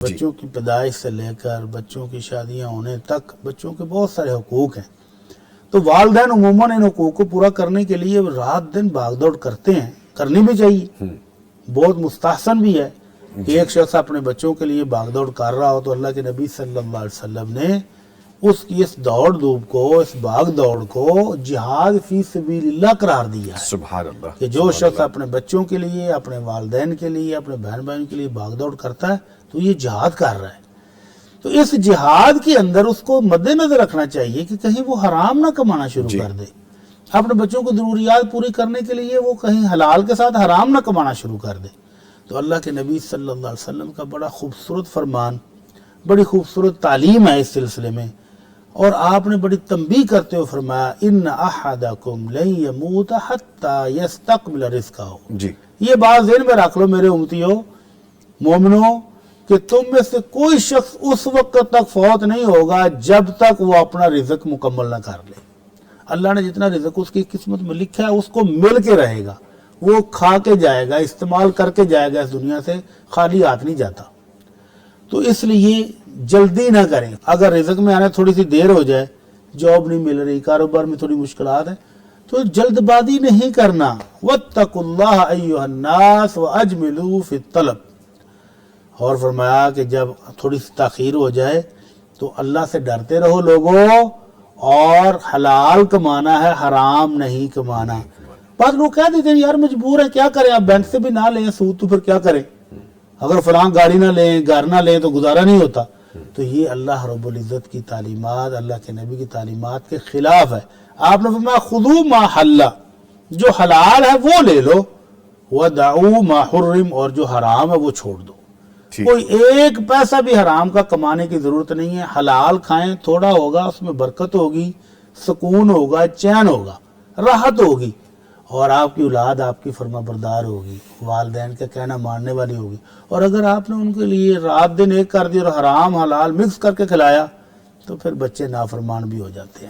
بچوں کی پیدائش سے لے کر بچوں کی شادیاں ہونے تک بچوں کے بہت سارے حقوق ہیں، تو والدین عموماً ان حقوق کو پورا کرنے کے لیے رات دن بھاگ دوڑ کرتے ہیں، کرنی بھی چاہیے، بہت مستحسن بھی ہے کہ ایک شخص اپنے بچوں کے لیے بھاگ دوڑ کر رہا ہو، تو اللہ کے نبی صلی اللہ علیہ وسلم نے اس کی اس دوڑ دھوپ کو، اس بھاگ دوڑ کو جہاد فی سبیل اللہ قرار دیا ہے۔ سبحان اللہ، کہ جو شخص اپنے بچوں کے لیے، اپنے والدین کے لیے، اپنے بہن بھائیوں کے لیے بھاگ دوڑ کرتا ہے تو یہ جہاد کر رہا ہے۔ تو اس جہاد کے اندر اس کو مد نظر رکھنا چاہیے کہ کہیں وہ حرام نہ کمانا شروع کر دے، اپنے بچوں کو ضروریات پوری کرنے کے لیے وہ کہیں حلال کے ساتھ حرام نہ کمانا شروع کر دے۔ تو اللہ کے نبی صلی اللہ علیہ وسلم کا بڑا خوبصورت فرمان، بڑی خوبصورت تعلیم ہے اس سلسلے میں، اور آپ نے بڑی تنبیہ کرتے ہوئے فرمایا ان احدکم لن یموت حتی یستقبل رزقہ۔ جی، یہ بات ذہن میں رکھ لو میرے امتیوں، مومنوں، کہ تم میں سے کوئی شخص اس وقت تک فوت نہیں ہوگا جب تک وہ اپنا رزق مکمل نہ کر لے۔ اللہ نے جتنا رزق اس کی قسمت میں لکھا ہے اس کو مل کے رہے گا، وہ کھا کے جائے گا، استعمال کر کے جائے گا، اس دنیا سے خالی ہاتھ نہیں جاتا۔ تو اس لیے جلدی نہ کریں، اگر رزق میں آنے تھوڑی سی دیر ہو جائے، جاب نہیں مل رہی، کاروبار میں تھوڑی مشکلات ہیں، تو جلد بازی نہیں کرنا۔ واتقوا اللہ ایھا الناس واجملوا فی الطلب۔ اور فرمایا کہ جب تھوڑی سی تاخیر ہو جائے تو اللہ سے ڈرتے رہو لوگوں، اور حلال کمانا ہے، حرام نہیں کمانا۔ بعض لوگ کہہ دیتے ہیں یار مجبور ہیں، کیا کریں، آپ بینک سے بھی نہ لیں سود تو پھر کیا کریں، اگر فلاں گاڑی نہ لیں، گھر نہ لیں تو گزارا نہیں ہوتا۔ تو یہ اللہ رب العزت کی تعلیمات، اللہ کے نبی کی تعلیمات کے خلاف ہے۔ آپ نے فرمایا خذوا ما حل، جو حلال ہے وہ لے لو، ودعوا ما حرم، اور جو حرام ہے وہ چھوڑ دو۔ کوئی ایک پیسہ بھی حرام کا کمانے کی ضرورت نہیں ہے، حلال کھائیں، تھوڑا ہوگا اس میں برکت ہوگی، سکون ہوگا، چین ہوگا، راحت ہوگی، اور آپ کی اولاد آپ کی فرما بردار ہوگی، والدین کا کہنا ماننے والی ہوگی۔ اور اگر آپ نے ان کے لیے رات دن ایک کر دیا اور حرام حلال مکس کر کے کھلایا تو پھر بچے نافرمان بھی ہو جاتے ہیں۔